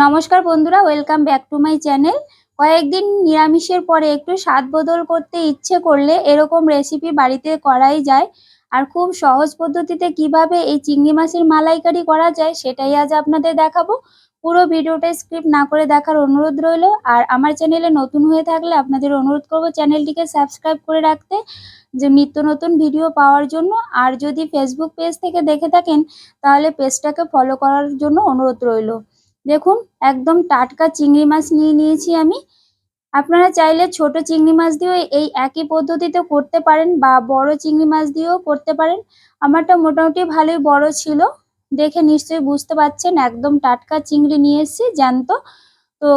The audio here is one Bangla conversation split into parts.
নমস্কার বন্ধুরা, welcome back to my channel. কয়েকদিন নিরামিষের পরে একটু স্বাদ বদল করতে ইচ্ছে করলে এরকম রেসিপি বাড়িতে করাই যায়। আর খুব সহজ পদ্ধতিতে কিভাবে এই চিংড়ি মাছের মালাইকারি করা যায় সেটাই আজ আপনাদের দেখাবো। পুরো ভিডিওটা স্কিপ না করে দেখার অনুরোধ রইল। আর আমার চ্যানেলে নতুন হয়ে থাকলে আপনাদের অনুরোধ করব চ্যানেলটিকে সাবস্ক্রাইব করে রাখতে, যে নিত্য নতুন ভিডিও পাওয়ার জন্য। আর যদি ফেসবুক পেজ থেকে দেখে থাকেন তাহলে পেজটাকে ফলো করার জন্য অনুরোধ রইল। দেখুন, একদম টাটকা চিংড়ি মাছ নিয়ে নিয়েছি আমি। আপনারা চাইলে ছোট চিংড়ি মাছ দিয়েও এই একই পদ্ধতিতে করতে পারেন বা বড় চিংড়ি মাছ দিয়েও করতে পারেন। আমারটা মোটামুটি ভালোই বড় ছিল, দেখে নিশ্চয়ই বুঝতে পারছেন একদম টাটকা চিংড়ি নিয়ে এসেছি জ্যান্ত। তো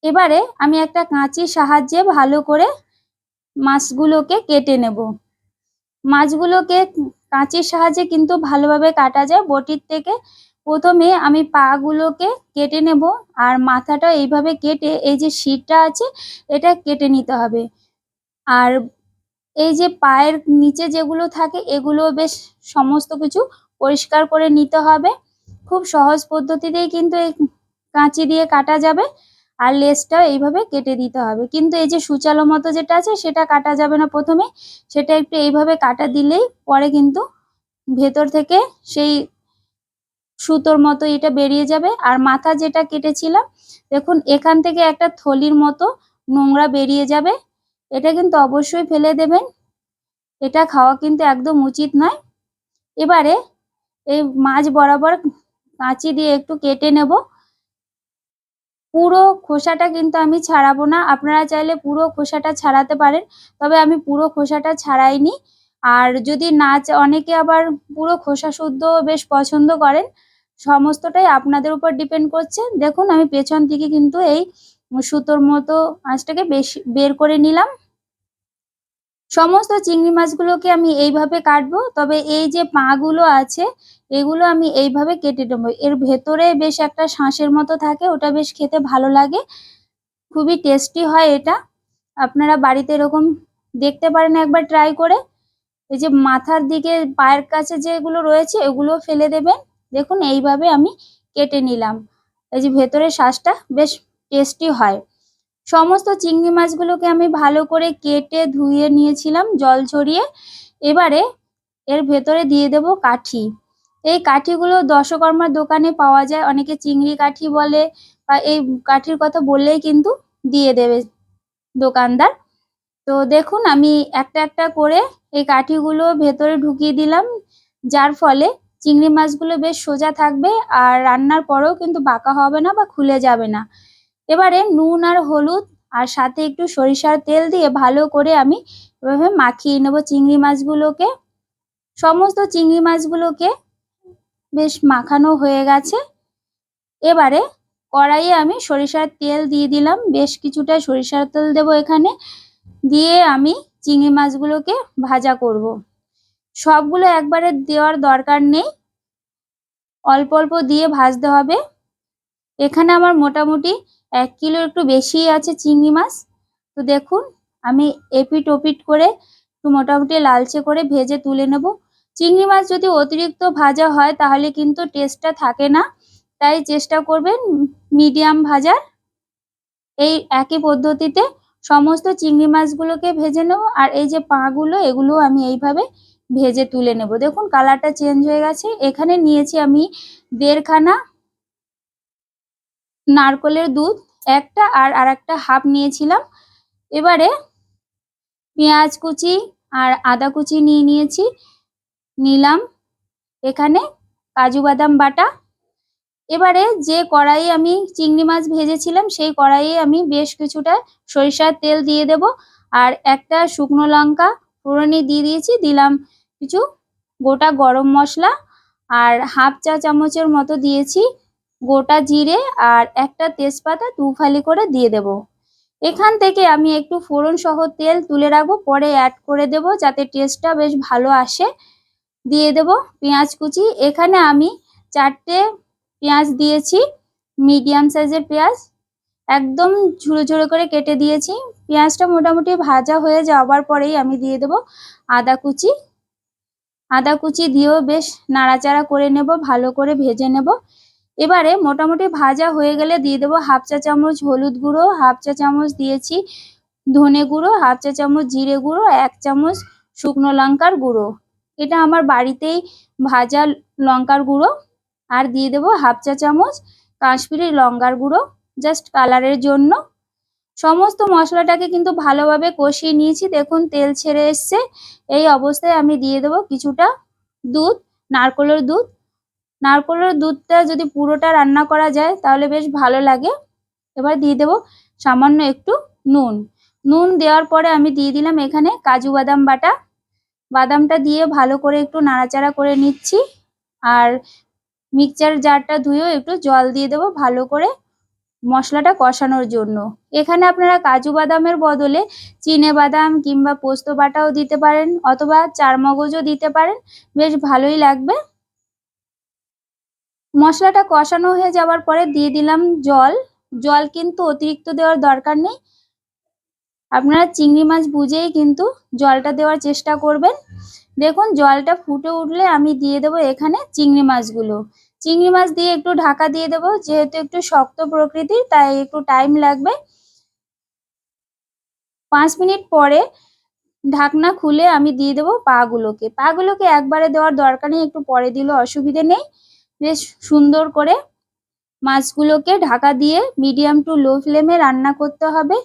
এবারে আমি একটা কাঁচির সাহায্যে ভালো করে মাছগুলোকে কেটে নেব। মাছগুলোকে কাঁচির সাহায্যে কিন্তু ভালোভাবে কাটা যায় বটির থেকে। প্রথমে আমি পা গুলোকে কেটে নেব, আর মাথাটা এইভাবে কেটে এই যে শিরটা আছে এটা কেটে নিতে হবে। আর এই যে পায়ের নিচে যেগুলো থাকে এগুলো বেশ সমস্ত কিছু পরিষ্কার করে নিতে হবে। খুব সহজ পদ্ধতিতেই কিন্তু এই কাঁচি দিয়ে কাটা যাবে। আর লেজটা এইভাবে কেটে দিতে হবে, কিন্তু এই যে সূচালো মতো যেটা আছে সেটা কাটা যাবে না প্রথমে। সেটা একটু এইভাবে কাটা দিলেই পরে কিন্তু ভেতর থেকে সেই সুতোর মতো এটা বেরিয়ে যাবে। আর মাথা যেটা কেটেছিলাম, দেখুন এখান থেকে একটা থলির মতো নোংরা বেরিয়ে যাবে। এটা কিন্তু অবশ্যই ফেলে দেবেন, এটা খাওয়া কিন্তু একদম উচিত নয়। এবারে এই মাছ বরাবর কাঁচি দিয়ে একটু কেটে নেব। পুরো খোসাটা কিন্তু আমি ছাড়াবো না, আপনারা চাইলে পুরো খোসাটা ছাড়াতে পারেন, তবে আমি পুরো খোসাটা ছাড়াইনি। আর যদি না অনেকে আবার পুরো খোসা শুদ্ধ বেশ পছন্দ করেন, সমস্তটাই আপনাদের উপর ডিপেন্ড করছে। দেখুন আমি পেছন থেকে কিন্তু এই সুতোর মতো মাছটাকে বের করে নিলাম। সমস্ত চিংড়ি মাছগুলোকে আমি এইভাবে কাটবো, তবে এই যে পা গুলো আছে এগুলো আমি এইভাবে কেটে নেবো। এর ভেতরে বেশ একটা শাঁসের মতো থাকে, ওটা বেশ খেতে ভালো লাগে, খুবই টেস্টি হয় এটা। আপনারা বাড়িতে এরকম দেখতে পারেন একবার ট্রাই করে। এই যে মাথার দিকে পায়ের কাছে যেগুলো রয়েছে এগুলো ফেলে দেবেন। দেখুন এইভাবে আমি কেটে নিলাম। এই যে ভেতরের শাঁসটা বেশ টেস্টি হয়। সমস্ত চিংড়ি মাছগুলোকে আমি ভালো করে কেটে ধুয়ে নিয়েছিলাম জল ঝরিয়ে। এবারে এর ভেতরে দিয়ে দেব কাঠি। এই কাঠিগুলো দশকর্মার দোকানে পাওয়া যায়, অনেকে চিংড়ি কাঠি বলে, বা এই কাঠির কথা বললেই কিন্তু দিয়ে দেবে দোকানদার। তো দেখুন আমি একটা একটা করে এই কাঠিগুলো ভেতরে ঢুকিয়ে দিলাম, যার ফলে চিংড়ি মাছগুলো বেশ সোজা থাকবে আর রান্নার পরেও কিন্তু বাঁকা হবে না বা খুলে যাবে না। এবারে নুন আর হলুদ আর সাথে একটু সরিষার তেল দিয়ে ভালো করে আমি এভাবে মাখিয়ে নেব চিংড়ি মাছগুলোকে। সমস্ত চিংড়ি মাছগুলোকে বেশ মাখানো হয়ে গেছে। এবারে কড়াইয়ে আমি সরিষার তেল দিয়ে দিলাম, বেশ কিছুটা সরিষার তেল দেবো এখানে। দিয়ে আমি চিংড়ি মাছগুলোকে ভাজা করব। সবগুলো একবারে দেওয়ার দরকার নেই, অল্প অল্প দিয়ে ভাজতে হবে। এখানে আমার মোটামুটি 1 কিলো একটু বেশিই আছে চিংড়ি মাছ। তো দেখুন আমি এপিট ওপিট করে একটু মোটামুটি লালচে করে ভেজে তুলে নেব। চিংড়ি মাছ যদি অতিরিক্ত ভাজা হয় তাহলে কিন্তু টেস্টটা থাকে না, তাই চেষ্টা করবেন মিডিয়াম ভাজার। এই একই পদ্ধতিতে সমস্ত চিংড়ি মাছগুলোকে ভেজে নেব। আর এই যে পাগুলো এগুলো আমি এইভাবে ভেজে তুলে নেব। দেখুন কালারটা চেঞ্জ হয়ে গেছে। এখানে নিয়েছি আমি 1.5 খানা নারকলের দুধ, একটা আর আরেকটা হাফ নিয়েছিলাম। এবারে পেঁয়াজ কুচি আর আদা কুচি নিলাম এখানে, কাজু বাদাম বাটা। এবারে যে কড়াইয়ে আমি চিংড়ি মাছ ভেজেছিলাম সেই কড়াইয়ে আমি বেশ কিছুটা সরিষার তেল দিয়ে দেব। আর একটা শুকনো লঙ্কা ফোড়নে দিয়ে দিয়েছি, দিলাম কিছু গোটা গরম মশলা, আর হাফ চা চামচের মতো দিয়েছি গোটা জিরে, আর একটা তেজপাতা 2 ফালি করে দিয়ে দেব। এখান থেকে আমি একটু ফোড়ন সহ তেল তুলে রাখবো, পরে অ্যাড করে দেব যাতে টেস্টটা বেশ ভালো আসে। দিয়ে দেব পেঁয়াজ কুচি। এখানে আমি 4টে পেঁয়াজ দিয়েছি, মিডিয়াম সাইজের পেঁয়াজ, একদম ঝুড়ো ঝুড়ো করে কেটে দিয়েছি। পেঁয়াজটা মোটামুটি ভাজা হয়ে যাওয়ার পরেই আমি দিয়ে দেব আদা কুচি। আদা কুচি দিয়েও বেশ নাড়াচাড়া করে নেব, ভালো করে ভেজে নেব। এবারে মোটামুটি ভাজা হয়ে গেলে দিয়ে দেবো হাফ চা চামচ হলুদ গুঁড়ো, হাফ চা চামচ দিয়েছি ধনে গুঁড়ো, হাফ চা চামচ জিরে গুঁড়ো, 1 চামচ শুকনো লঙ্কার গুঁড়ো। এটা আমার বাড়িতেই ভাজা লঙ্কার গুঁড়ো। আর দিয়ে দেবো হাফ চা চামচ কাশ্মীরি লঙ্কার গুঁড়ো, জাস্ট কালারের জন্য। সমস্ত মশলাটাকে কিন্তু ভালোভাবে কষিয়ে নিয়েছি। দেখুন তেল ছেড়ে এসছে। এই অবস্থায় আমি দিয়ে দেবো কিছুটা দুধ, নারকেলের দুধ। নারকেলের দুধটা যদি পুরোটা রান্না করা যায় তাহলে বেশ ভালো লাগে। এবার দিয়ে দেবো সামান্য একটু নুন। নুন দেওয়ার পরে আমি দিয়ে দিলাম এখানে কাজু বাদাম বাটা। বাদামটা দিয়ে ভালো করে একটু নাড়াচাড়া করে নিচ্ছি। আর মিক্সচার জারটা ধুয়েও একটু জল দিয়ে দেবো ভালো করে মশলাটা কষানোর জন্য। এখানে আপনারা কাজু বাদামের বদলে চিনে বাদাম কিংবা পোস্ত বাটাও দিতে পারেন, অথবা চারমগজও দিতে পারেন, বেশ ভালোই লাগবে। মশলাটা কষানো হয়ে যাওয়ার পরে দিয়ে দিলাম জল। জল কিন্তু অতিরিক্ত দেওয়ার দরকার নেই, আপনারা চিংড়ি মাছ বুঝেই কিন্তু জলটা দেওয়ার চেষ্টা করবেন। দেখুন জলটা ফুটে উঠলে আমি দিয়ে দেবো এখানে চিংড়ি মাছগুলো। চিংড়ি মাছ দিয়ে একটু ঢাকা দিয়ে দেবো, যেহেতু একটু শক্ত প্রকৃতির তাই একটু টাইম লাগবে। 5 মিনিট পরে ঢাকনা খুলে আমি দিয়ে দেবো পাগুলোকে। পাগুলোকে একবারে দেওয়ার দরকার নেই, একটু পরে দিলেও অসুবিধে নেই। বেশ সুন্দর করে মাছগুলোকে ঢাকা দিয়ে মিডিয়াম টু লো ফ্লেমে রান্না করতে হবে।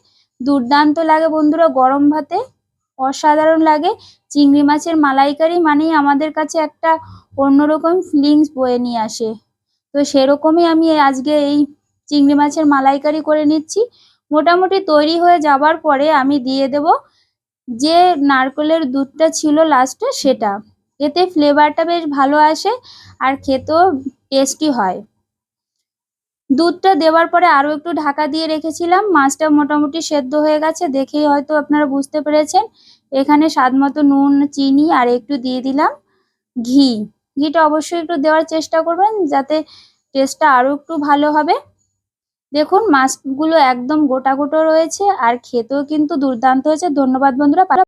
দুর্দান্ত লাগে বন্ধুরা গরম ভাতে, অসাধারণ লাগে। চিংড়ি মাছের মালাইকারি মানেই আমাদের কাছে একটা অন্যরকম ফিলিংস বয়ে নিয়ে আসে। তো সেরকমই আমি আজকে এই চিংড়ি মাছের মালাইকারি করে নিচ্ছি। মোটামুটি তৈরি হয়ে যাবার পরে আমি দিয়ে দেব যে নারকেলের দুধটা ছিল লাস্টে সেটা। এতে ফ্লেভারটা বেশ ভালো আসে আর খেতেও টেস্টি হয়। দুধটা দেওয়ার পরে আরো একটু ঢাকা দিয়ে রেখেছিলাম। মাছটা মোটামুটি সেদ্ধ হয়ে গেছে, দেখেই হয়তো আপনারা বুঝতে পেরেছেন। এখানে স্বাদ মতো নুন, চিনি আর একটু দিয়ে দিলাম ঘি। ঘিটা অবশ্যই একটু দেওয়ার চেষ্টা করবেন যাতে টেস্টটা আরো একটু ভালো হবে। দেখুন মাছগুলো একদম গোটা গোটা রয়েছে আর খেতেও কিন্তু দুর্দান্ত হয়েছে। ধন্যবাদ বন্ধুরা।